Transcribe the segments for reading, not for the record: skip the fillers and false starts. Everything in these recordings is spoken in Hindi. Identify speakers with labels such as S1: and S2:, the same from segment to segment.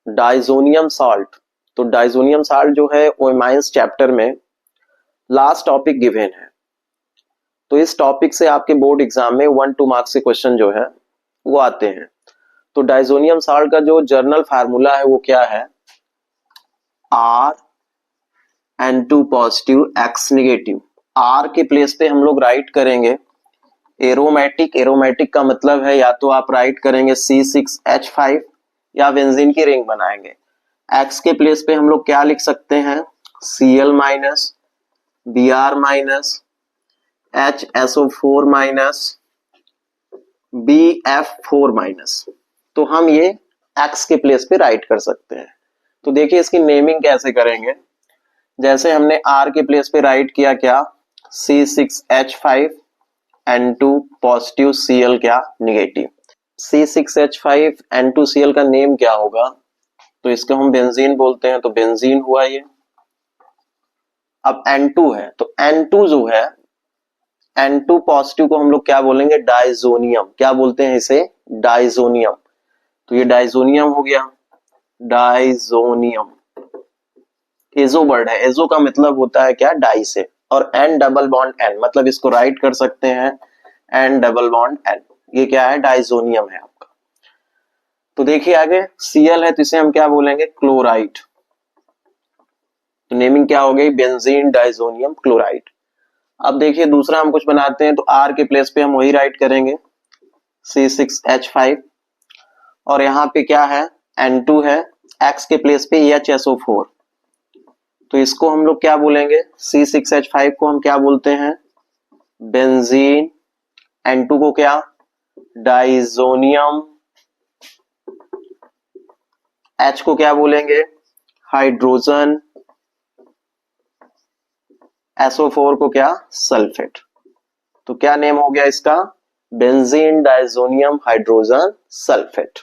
S1: Diazonium salt. तो डाइजोनियम साल्ट जो है वो एमाइंस चैप्टर में लास्ट टॉपिक गिवन है। तो इस टॉपिक से आपके बोर्ड एग्जाम में 1-2 मार्क्स के क्वेश्चन जो है वो आते हैं। तो डाइजोनियम साल्ट का जो जर्नल फार्मूला है वो क्या है, Rn2 positive X negative. R के प्लेस पे हम लोग राइट करेंगे एरोमेटिक। एरोमेटिक का मतलब है या तो आप राइट करेंगे C6H5 या बेंजीन की रिंग बनाएंगे। X के प्लेस पे हम लोग क्या लिख सकते हैं, Cl minus Br minus HSO4 minus BF4 minus. तो हम ये X के प्लेस पे राइट कर सकते हैं। तो देखिए इसकी नेमिंग कैसे करेंगे। जैसे हमने R के प्लेस पे राइट किया क्या, C6H5N2 पॉजिटिव Cl क्या नेगेटिव। C6H5N2Cl का नेम क्या होगा, तो इसको हम बेंजीन बोलते हैं, तो बेंजीन हुआ ये। अब N2 है तो N2 जो है N2 पॉजिटिव को हम लोग क्या बोलेंगे, डाइजोनियम। क्या बोलते हैं इसे, डाइजोनियम। तो ये डाइजोनियम हो गया, डाइजोनियम। एजो वर्ड है, एजो का मतलब होता है क्या, डाई से, और N डबल बॉन्ड N मतलब इसको राइट कर सकते हैं N डबल बॉन्ड N। ये क्या है, डाइजोनियम है आपका। तो देखिए आगे Cl है तो इसे हम क्या बोलेंगे, क्लोराइड। तो नेमिंग क्या हो गई, बेंजीन डाइजोनियम क्लोराइड। अब देखिए दूसरा हम कुछ बनाते हैं, तो R के प्लेस पे हम वही राइट करेंगे C6H5, और यहाँ पे क्या है N2 है, X के प्लेस पे HSO4। तो इसको हम लोग क्या बोलेंगे, C6H5 को हम क्या बोलते हैं, बेंजीन। N2 को क्या, डाइजोनियम। H को क्या बोलेंगे, हाइड्रोजन। SO4 को क्या, सल्फेट। तो क्या नेम हो गया इसका, benzene diazonium hydrogen sulphate.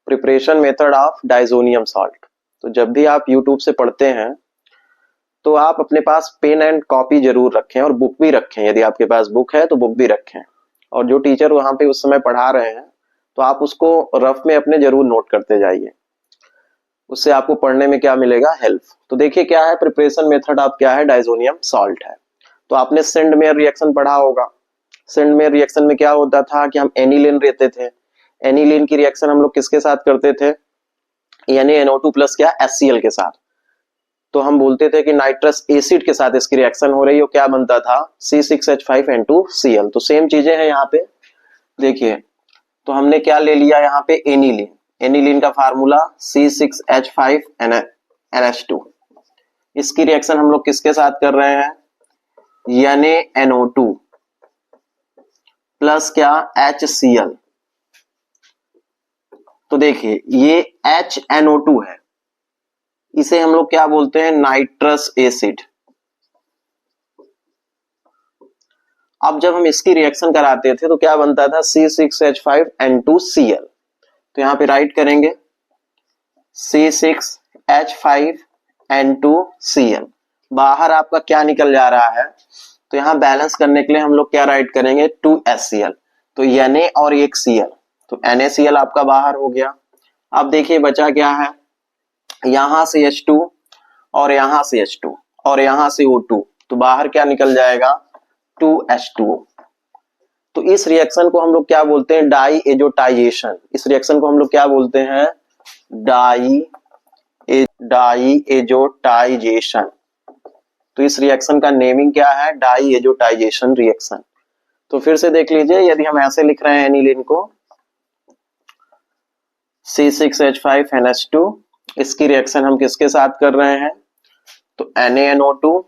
S1: Preparation method of diazonium salt. तो जब भी आप YouTube से पढ़ते हैं तो आप अपने पास पेन एंड कॉपी जरूर रखें और बुक भी रखें। यदि आपके पास बुक है तो बुक भी रखें, और जो टीचर वहां पे उस समय पढ़ा रहे हैं तो आप उसको रफ में अपने जरूर नोट करते जाइए। उससे आपको पढ़ने में क्या मिलेगा, हेल्प। तो देखिए क्या है, प्रिपरेशन मेथड ऑफ क्या है, डाइजोनियम साल्ट है। तो आपने सेंडमेयर रिएक्शन पढ़ा होगा। सेंडमेयर रिएक्शन में क्या होता था कि हम एनिलीन लेते थे। एनिलीन की रिएक्शन हम लोग किसके साथ करते थे, NaNO2 प्लस क्या, HCl के साथ। तो हम बोलते थे कि नाइट्रस एसिड के साथ इसकी रिएक्शन हो रही है, क्या बनता था, C6H5N2Cl। तो सेम चीजें हैं यहाँ पे। देखिए तो हमने क्या ले लिया यहाँ पे, एनिलीन। एनिलीन का फार्मूला C6H5NH2। इसकी रिएक्शन हम लोग किसके साथ कर रहे हैं, NaNO2 प्लस क्या, HCl। तो देखिए ये HNO2 है, इसे हम लोग क्या बोलते हैं, नाइट्रस एसिड। अब जब हम इसकी रिएक्शन कराते थे तो क्या बनता था, C6H5N2Cl। तो यहां पे राइट करेंगे C6H5N2Cl। बाहर आपका क्या निकल जा रहा है, तो यहां बैलेंस करने के लिए हम लोग क्या राइट करेंगे, 2HCl। तो Na और एक Cl, तो NaCl आपका बाहर हो गया। अब देखिए बचा क्या है, यहां से H2 और यहां से H2 और यहां से O2, तो बाहर क्या निकल जाएगा, 2H2O। तो इस रिएक्शन को हम लोग क्या बोलते हैं, डाई एजोटाइजेशन। इस रिएक्शन को हम लोग क्या बोलते हैं, डाई एजोटाइजेशन। तो इस रिएक्शन का नेमिंग क्या है, डाई एजोटाइजेशन रिएक्शन। तो फिर से देख लीजिए, यदि हम ऐसे लिख रहे हैं एनिलीन को C6H5NH2, इसकी रिएक्शन हम किसके साथ कर रहे हैं, तो NaNO2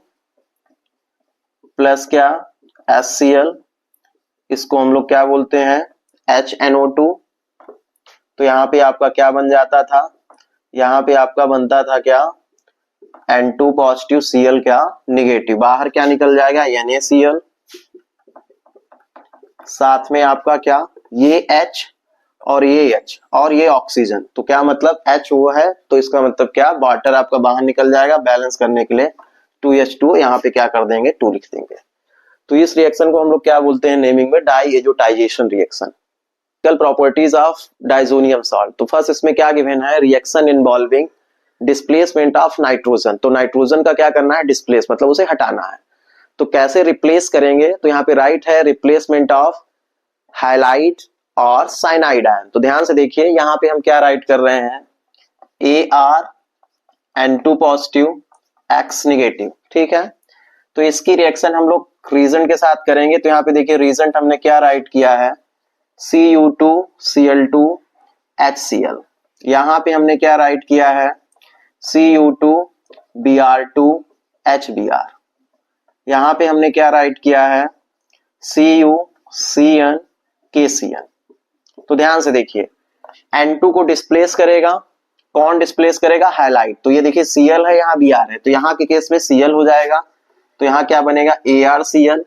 S1: प्लस क्या, HCl। इसको हम लोग क्या बोलते हैं, HNO2। तो यहाँ पे आपका क्या बन जाता था, यहाँ पे आपका बनता था क्या, N2 पॉजिटिव Cl क्या निगेटिव। बाहर क्या निकल जाएगा, NaCl। साथ में आपका क्या, ये H और ये H और ये ऑक्सीजन। तो क्या मतलब, H वो है तो इसका मतलब क्या, वाटर आपका बाहर निकल जाएगा। बैलेंस करने के लिए 2H2, यहाँ पे क्या कर देंगे, 2 लिख देंगे। तो इस रिएक्शन को हम लोग क्या बोलते हैं नेमिंग में, diazotization reaction. Chemical properties of diazonium salt. तो फर्स्ट इसमें क्या गिवन है, reaction involving displacement of nitrogen. तो नाइट्रोजन का क्या करना है, डिस्प्लेस मतलब उसे हटाना है। तो कैसे रिप्लेस करेंगे, तो यहाँ पे राइट है रिप्लेसमेंट ऑफ हाइलाइट और साइनाइड आयन। तो ध्यान से देखिए यहाँ पे हम क्या राइट कर रहे हैं, ArN2 पॉजिटिव X निगेटिव, ठीक है। तो इसकी रिएक्शन हम लोग रीजेंट के साथ करेंगे। तो यहाँ पे देखिए रीजेंट हमने क्या राइट किया है, Cu2Cl2HCl। यहाँ पे हमने क्या राइट किया है, Cu2Br2HBr। यहाँ पे हमने क्या राइट किया है, CuCnKCl। तो ध्यान से देखिए N2 को डिस्प्लेस करेगा, कौन डिस्प्लेस करेगा, हाइलाइट। तो ये देखिए Cl है, यहाँ Br है, तो यहाँ के केस में Cl हो जाएगा। तो यहाँ क्या बनेगा, ArCl,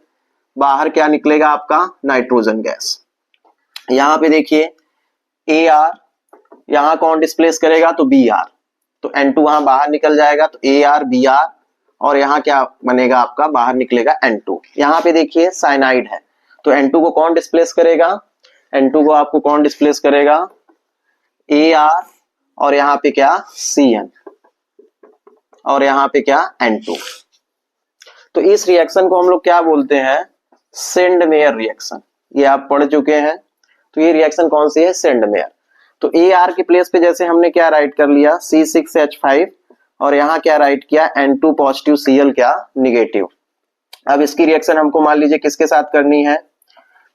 S1: बाहर क्या निकलेगा आपका, नाइट्रोजन गैस। यहाँ पे देखिए Ar, यहाँ कौन डिस्प्लेस करेगा, तो Br। तो N2 वहां बाहर निकल जाएगा, तो ArBr, और यहाँ क्या बनेगा आपका, बाहर निकलेगा N2। यहाँ पे देखिए साइनाइड है, तो N2 को कौन डिस्प्लेस करेगा, N2 को आपको कौन डिस्प्लेस करेगा, Ar, और यहाँ पे क्या Cn, और यहाँ पे क्या N2। तो इस रिएक्शन को हम लोग क्या बोलते हैं, सेंडमेयर रिएक्शन। ये आप पढ़ चुके हैं। तो ये रिएक्शन कौन सी है, सेंडमेयर। तो Ar के प्लेस पे जैसे हमने क्या राइट कर लिया, C6H5, और यहाँ क्या राइट किया, N2 पॉजिटिव Cl क्या निगेटिव। अब इसकी रिएक्शन हमको मान लीजिए किसके साथ करनी है,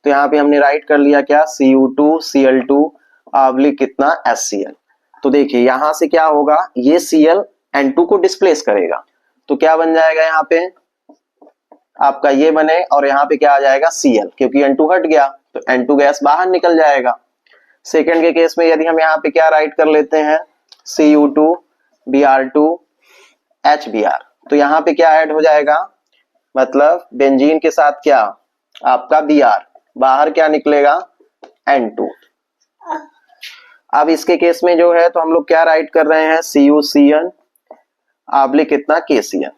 S1: तो यहाँ पे हमने राइट कर लिया क्या, Cu2Cl2 ऑब्लिक कितना HCl। तो देखिए यहां से क्या होगा, ये Cl N2 को डिस्प्लेस करेगा, तो क्या बन जाएगा यहाँ पे आपका ये बने, और यहाँ पे क्या आ जाएगा Cl, क्योंकि N2 हट गया तो N2 गैस बाहर निकल जाएगा। सेकंड के केस में यदि हम यहाँ पे क्या राइट कर लेते हैं, Cu2Br2HBr, तो यहाँ पे क्या ऐड हो जाएगा, मतलब बेंजीन के साथ क्या आपका Br, बाहर क्या निकलेगा N2। अब इसके केस में जो है तो हम लोग क्या राइट कर रहे हैं, CuCn ऑब्लिक कितना KCl।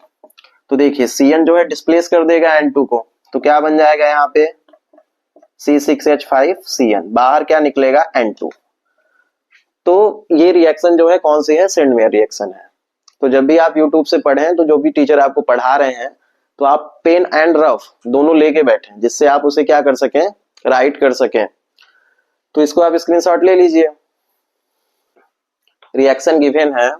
S1: तो देखिए Cn जो है डिस्प्लेस कर देगा N2 को, तो क्या बन जाएगा यहाँ पे C6H5Cn, बाहर क्या निकलेगा N2। तो ये रिएक्शन जो है कौन सी है, सेंडमेयर रिएक्शन है। तो जब भी आप YouTube से पढ़ें, तो जो भी टीचर आपको पढ़ा रहे हैं, तो आप पेन एंड रफ दोनों लेके बैठें, जिससे आप उसे क्या कर सकें, राइट कर सकें। तो इसको आप स्क्रीनशॉट ले लीजिए। रिएक्शन गिवन है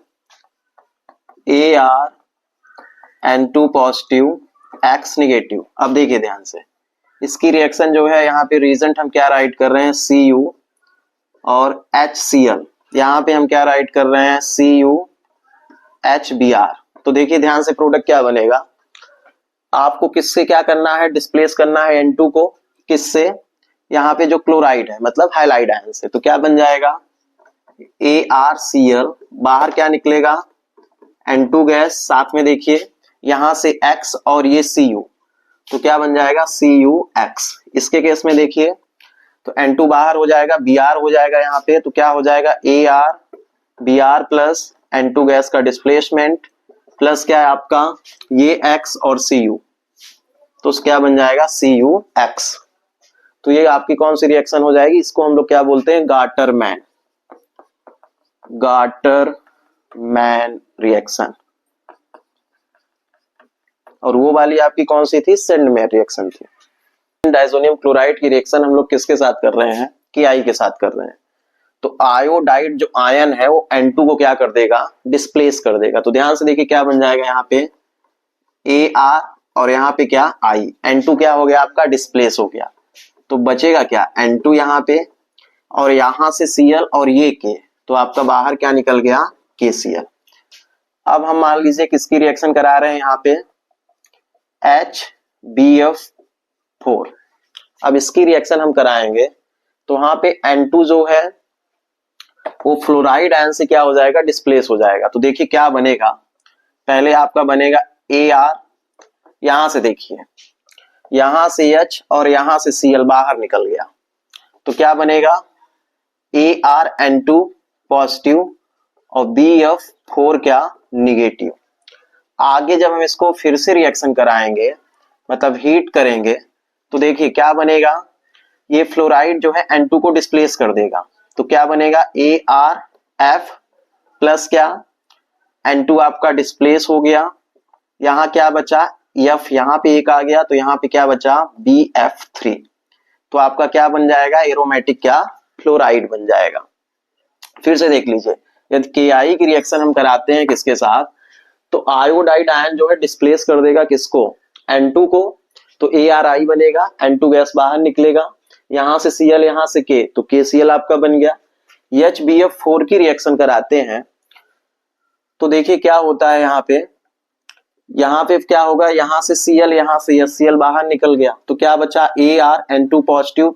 S1: ArN2 पॉजिटिव X निगेटिव। अब देखिए ध्यान से, इसकी रिएक्शन जो है यहाँ पे रीजेंट हम क्या राइट कर रहे हैं, Cu और HCl। यहाँ पे हम क्या राइट कर रहे हैं, CuHBr। तो देखिए ध्यान से प्रोडक्ट क्या बनेगा, आपको किससे क्या करना है, डिस्प्लेस करना है N2 को, किससे, यहाँ पे जो क्लोराइड है मतलब हाइलाइड आयन से। तो क्या बन जाएगा ArCl, बाहर क्या निकलेगा N2 गैस, साथ में देखिए यहां से X और ये Cu, तो क्या बन जाएगा CuX। इसके केस में देखिए तो N2 बाहर हो जाएगा, Br हो जाएगा यहाँ पे, तो क्या हो जाएगा ArBr प्लस N2 गैस का डिस्प्लेसमेंट प्लस क्या है आपका ये X और Cu, तो क्या बन जाएगा CuX। तो ये आपकी कौन सी रिएक्शन हो जाएगी, इसको हम लोग क्या बोलते हैं, गाटरमैन रिएक्शन। और वो वाली आपकी कौन सी थी, सेंडमेयर रिएक्शन थी। डाइजोनियम क्लोराइड की रिएक्शन हम लोग किसके साथ कर रहे हैं, Ki के साथ कर रहे हैं। तो आयोडाइड जो आयन है वो N2 को क्या कर देगा, डिस्प्लेस कर देगा। तो ध्यान से देखिए क्या बन जाएगा यहाँ पे Ar, और यहाँ पे क्या I, N2 क्या हो गया आपका, डिस्प्लेस हो गया। तो बचेगा क्या N2 यहाँ पे, और यहां से Cl और ये K, तो आपका बाहर क्या निकल गया KCl। अब हम मान लीजिए किसकी रिएक्शन करा रहे हैं यहाँ पे, HBF4। अब इसकी रिएक्शन हम कराएंगे, तो वहां पे N2 जो है वो फ्लोराइड आयन से क्या हो जाएगा, डिस्प्लेस हो जाएगा। तो देखिए क्या बनेगा, पहले आपका बनेगा Ar, यहां से देखिए यहां से H और यहां से Cl बाहर निकल गया, तो क्या बनेगा ArN2 पॉजिटिव और BF4 क्या निगेटिव। आगे जब हम इसको फिर से रिएक्शन कराएंगे मतलब हीट करेंगे, तो देखिए क्या बनेगा, ये फ्लोराइड जो है N2 को डिस्प्लेस कर देगा, तो क्या बनेगा ArF प्लस क्या N2 आपका डिस्प्लेस हो गया, यहाँ क्या बचा F, यहाँ पे एक आ गया तो यहाँ पे क्या बचा BF3, तो आपका क्या बन जाएगा एरोमेटिक क्या फ्लोराइड बन जाएगा। फिर से देख लीजिए, यदि KI की रिएक्शन हम कराते हैं किसके साथ, तो आयोडाइड आयन जो है डिस्प्लेस कर देगा किसको N2 को, तो ARI बनेगा, N2 गैस बाहर निकलेगा, यहां से Cl यहां से K, तो KCl आपका बन गया। HBF4 की रिएक्शन कराते हैं तो देखिए क्या होता है, यहाँ पे क्या होगा, यहां से Cl यहां से HCl बाहर निकल गया, तो क्या बचा ArN2 पॉजिटिव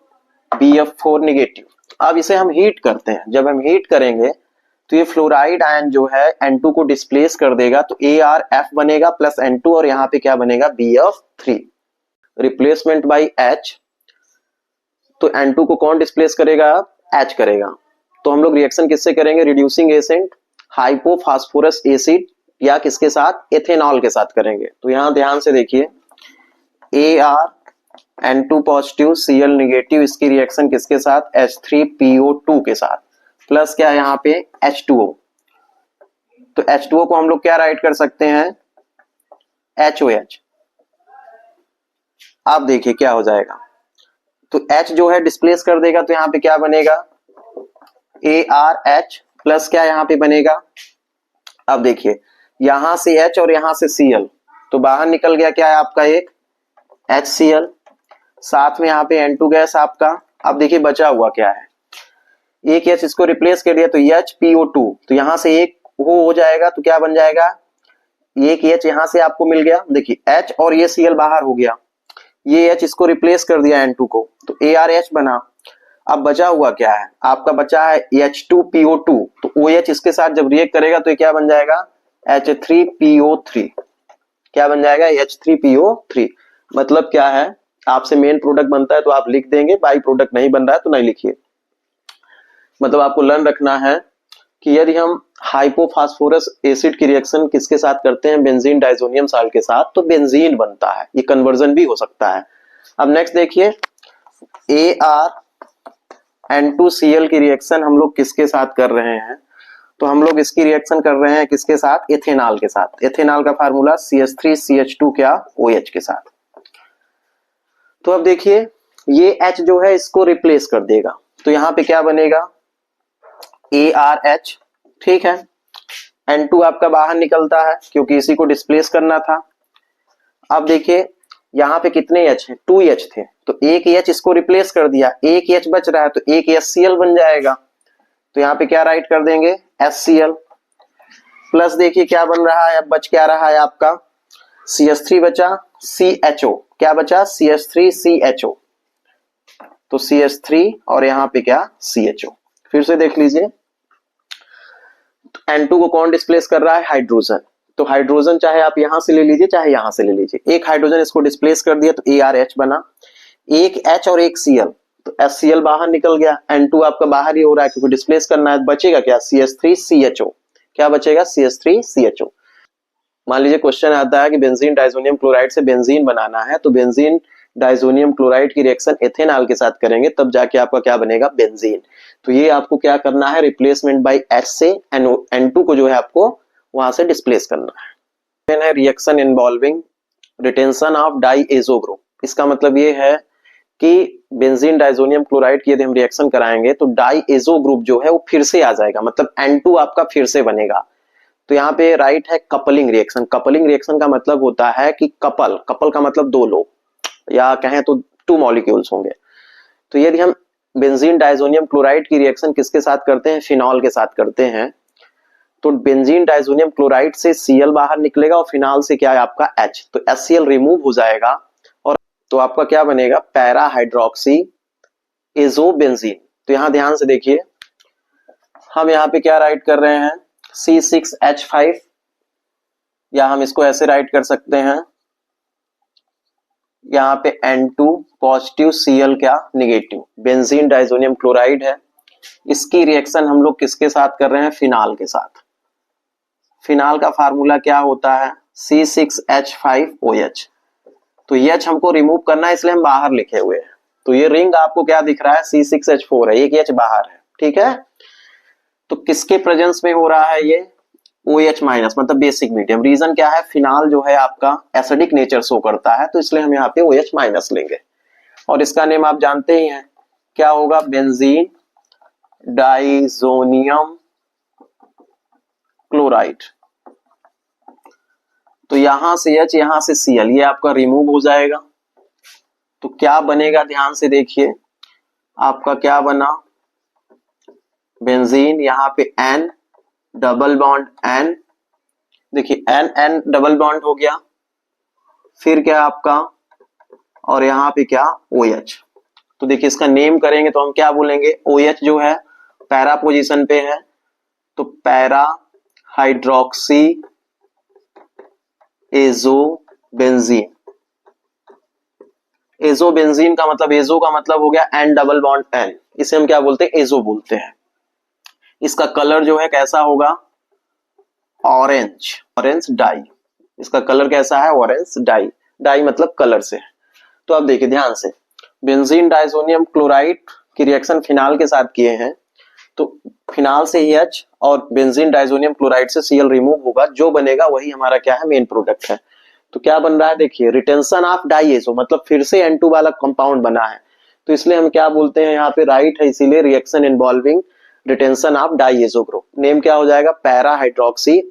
S1: BF4 निगेटिव। अब इसे हम हीट करते हैं, जब हम हीट करेंगे तो ये फ्लोराइड आयन जो है N2 को डिस्प्लेस कर देगा, तो ArF बनेगा प्लस N2 और यहाँ पे क्या बनेगा BF3, रिप्लेसमेंट बाई H, तो N2 को कौन डिस्प्लेस करेगा H करेगा, तो हम लोग रिएक्शन किससे करेंगे रिड्यूसिंग एजेंट हाइपोफॉस्फोरस एसिड या किसके साथ एथेनॉल के साथ करेंगे। तो यहां ध्यान से देखिए ArN2 पॉजिटिव Cl निगेटिव, इसकी रिएक्शन किसके साथ H3PO2 के साथ, प्लस क्या यहाँ पे H2O, तो H2O को हम लोग क्या राइट कर सकते हैं HOH। आप देखिए क्या हो जाएगा, तो H जो है डिस्प्लेस कर देगा, तो यहाँ पे क्या बनेगा ArH प्लस क्या यहाँ पे बनेगा, अब देखिए यहां से H और यहां से Cl, तो बाहर निकल गया क्या है आपका एक HCl, साथ में यहाँ पे N2 गैस आपका। अब देखिए बचा हुआ क्या है, एक H इसको रिप्लेस कर दिया तो HPO2, तो यहां से एक वो हो जाएगा, तो क्या बन जाएगा एक H यहां से आपको मिल गया, देखिए H और ये Cl बाहर हो गया, ये H इसको रिप्लेस कर दिया N2 को, तो ArH बना। अब बचा हुआ क्या है आपका, बचा है H2PO2, तो OH इसके साथ जब रिएक्ट करेगा तो ये क्या बन जाएगा H3PO3, क्या बन जाएगा H3PO3। मतलब क्या है, आपसे मेन प्रोडक्ट बनता है तो आप लिख देंगे, बाई प्रोडक्ट नहीं बन रहा है तो नहीं लिखिए। मतलब आपको लर्न रखना है कि यदि हम हाइपोफॉस्फोरस एसिड की रिएक्शन किसके साथ करते हैं बेंजीन डाइजोनियम साल्ट के साथ, तो बेंजीन बनता है, ये कन्वर्जन भी हो सकता है। अब नेक्स्ट देखिए ArN2Cl की रिएक्शन हम लोग किसके साथ कर रहे हैं, तो हम लोग इसकी रिएक्शन कर रहे हैं किसके साथ एथेनॉल के साथ। एथेनॉल का फार्मूला CH3CH2 क्या OH के साथ। तो अब देखिए ये H जो है इसको रिप्लेस कर देगा, तो यहां पे क्या बनेगा ArH, ठीक है, N2 आपका बाहर निकलता है क्योंकि इसी को डिस्प्लेस करना था। अब देखिए यहाँ पे कितने H हैं 2H थे, तो एक H इसको रिप्लेस कर दिया, एक H बच रहा है तो एक HCl बन जाएगा, तो यहाँ पे क्या राइट कर देंगे HCl प्लस देखिए क्या बन रहा है, अब बच क्या रहा है आपका CH3 बचा CHO, क्या बचा CH3CHO, तो CH3 और यहाँ पे क्या CHO। फिर से देख लीजिए N2 को कौन डिस्प्लेस कर रहा है हाइड्रोजन, तो हाइड्रोजन चाहे आप यहां से ले लीजिए चाहे यहां से ले लीजिए, एक हाइड्रोजन इसको डिस्प्लेस कर दिया तो ArH बना, एक H और एक Cl, तो HCl बाहर निकल गया, N2 आपका बाहर ही हो रहा है क्योंकि डिस्प्लेस करना है, बचेगा क्या CH3CHO, क्या बचेगा CH3CHO। मान लीजिए क्वेश्चन आता है कि बेंजीन डाइजोनियम क्लोराइड से बेंजीन बनाना है, तो बेंजीन डाइजोनियम क्लोराइड की रिएक्शन एथेनॉल के साथ करेंगे तब जाके आपका क्या बनेगा बेंजीन। तो ये आपको क्या करना है रिप्लेसमेंट बाय H से N2 को जो है आपको वहां से डिस्प्लेस करना है। Reaction involving retention of diazo group, इसका मतलब ये है कि बेंजीन डाइजोनियम क्लोराइड की यदि हम रिएक्शन कराएंगे तो डाईएजो ग्रुप जो है वो फिर से आ जाएगा, मतलब N2 आपका फिर से बनेगा। तो यहाँ पे राइट है कपलिंग रिएक्शन। कपलिंग रिएक्शन का मतलब होता है कि कपल का मतलब दो लोग या कहें तो टू मॉलिक्यूल्स होंगे। तो यदि हम बेंजीन डाइजोनियम क्लोराइड की रिएक्शन किसके साथ करते हैं फिनॉल के साथ करते हैं, तो बेंजीन डाइजोनियम क्लोराइड से Cl बाहर निकलेगा और फिनॉल से क्या है आपका H, तो HCl रिमूव हो जाएगा और तो आपका क्या बनेगा पैरा हाइड्रोक्सी एजोबेंजीन। तो यहां ध्यान से देखिए हम यहाँ पे क्या राइट कर रहे हैं C6H5, या हम इसको ऐसे राइट कर सकते हैं यहाँ पे N2 पॉजिटिव Cl क्या निगेटिव, बेंजीन डाइजोनियम क्लोराइड है, इसकी रिएक्शन हम लोग किसके साथ कर रहे हैं फिनॉल के साथ। फिनॉल का फार्मूला क्या होता है C6H5OH, तो H हमको रिमूव करना है इसलिए हम बाहर लिखे हुए हैं, तो ये रिंग आपको क्या दिख रहा है, C6H4 है, एक H बाहर है, ठीक है। तो किसके प्रेजेंस में हो रहा है ये, OH माइनस, मतलब बेसिक मीडियम। रीजन क्या है, फिनाल जो है आपका एसिडिक नेचर शो करता है, तो इसलिए हम यहाँ पे OH माइनस लेंगे। और इसका नेम आप जानते ही हैं, क्या होगा, बेंजीन डाइजोनियम क्लोराइड। तो यहां से H, यहां से Cl, ये आपका रिमूव हो जाएगा। तो क्या बनेगा, ध्यान से देखिए, आपका क्या बना, बेंजीन, यहाँ पे N डबल बॉन्ड N, देखिए N N डबल बॉन्ड हो गया, फिर क्या आपका, और यहाँ पे क्या, OH। तो देखिए इसका नेम करेंगे तो हम क्या बोलेंगे, OH जो है पैरा पोजीशन पे है, तो पैरा हाइड्रोक्सी एजोबेंजीन। एजोबेंजीन का मतलब, एजो का मतलब हो गया N डबल बॉन्ड N, इसे हम क्या बोलते हैं, एजो बोलते हैं। इसका कलर जो है कैसा होगा, ऑरेंज, ऑरेंज डाई। इसका कलर कैसा है, ऑरेंज डाई, डाई मतलब कलर से। तो अब देखिए ध्यान से, बेंजीन डाइजोनियम क्लोराइड की रिएक्शन फिनाल के साथ किए हैं, तो फिनाल से H और बेंजीन डाइजोनियम क्लोराइड से Cl रिमूव होगा, जो बनेगा वही हमारा क्या है, मेन प्रोडक्ट है। तो क्या बन रहा है, देखिए रिटेंशन ऑफ डाइएजो, मतलब फिर से N2 वाला कंपाउंड बना है, तो इसलिए हम क्या बोलते हैं, यहाँ पे राइट है, इसीलिए reaction involving retention of diazo group. Name क्या हो जाएगा, पैरा हाइड्रोक्सी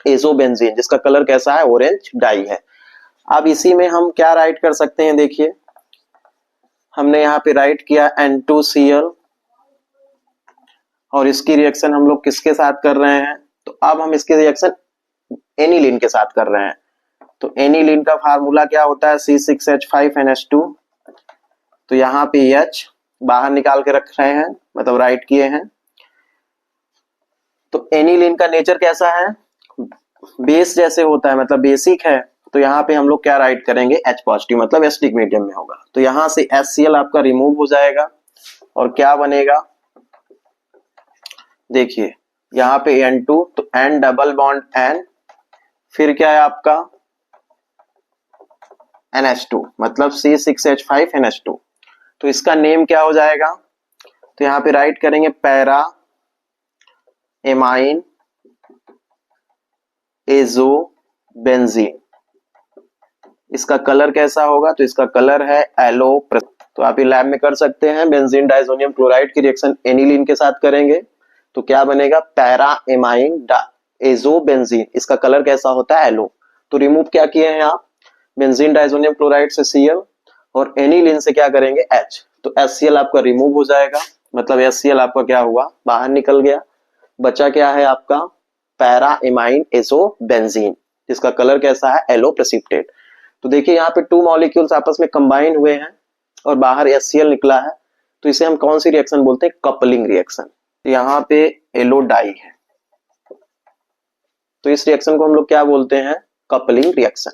S1: एजोबेंजीन, जिसका कलर कैसा है, ऑरेंज डाई है। अब इसी में हम क्या राइट कर सकते हैं, देखिए हमने यहाँ पे राइट किया N2Cl, और इसकी रिएक्शन हम लोग किसके साथ कर रहे हैं, तो अब हम इसकी रिएक्शन एनिलीन के साथ कर रहे हैं। तो एनिलीन का फार्मूला क्या होता है, C6H5NH2। तो यहाँ पे H बाहर निकाल के रख रहे हैं, मतलब राइट किए हैं। तो एनिलीन का नेचर कैसा है, बेस जैसे होता है, मतलब बेसिक है। तो यहाँ पे हम लोग क्या राइट करेंगे, H पॉजिटिव, मतलब एसिडिक मीडियम में होगा। तो यहाँ से HCl आपका रिमूव हो जाएगा, और क्या बनेगा, देखिए यहाँ पे N2, तो N डबल बॉन्ड N, फिर क्या है आपका NH2, मतलब C6H5NH2। तो इसका नेम क्या हो जाएगा, तो यहाँ पे राइट करेंगे पैरा एमाइन एजोबेंजीन। इसका कलर कैसा होगा, तो इसका कलर है येलो। तो आप ये लैब में कर सकते हैं, बेंजीन डाइजोनियम क्लोराइड की रिएक्शन एनिलीन के साथ करेंगे, तो क्या बनेगा, पैरा एमाइन एजोबेंजीन, इसका कलर कैसा होता है, येलो। तो रिमूव क्या किए हैं आप, बेंजीन डाइजोनियम क्लोराइड से Cl, और एनिलीन से क्या करेंगे, H। तो HCl आपका रिमूव हो जाएगा, मतलब HCl आपका क्या हुआ, बाहर निकल गया। बचा क्या है आपका, पैरा एमाइन एजोबेंजीन, जिसका कलर कैसा है, येलो प्रेसिपिटेट। तो देखिए यहाँ पे 2 मॉलिक्यूल्स आपस में कंबाइन हुए हैं और बाहर HCl निकला है, तो इसे हम कौन सी रिएक्शन बोलते हैं, कपलिंग रिएक्शन। यहाँ पे येलो डाई है, तो इस रिएक्शन को हम लोग क्या बोलते हैं, कपलिंग रिएक्शन।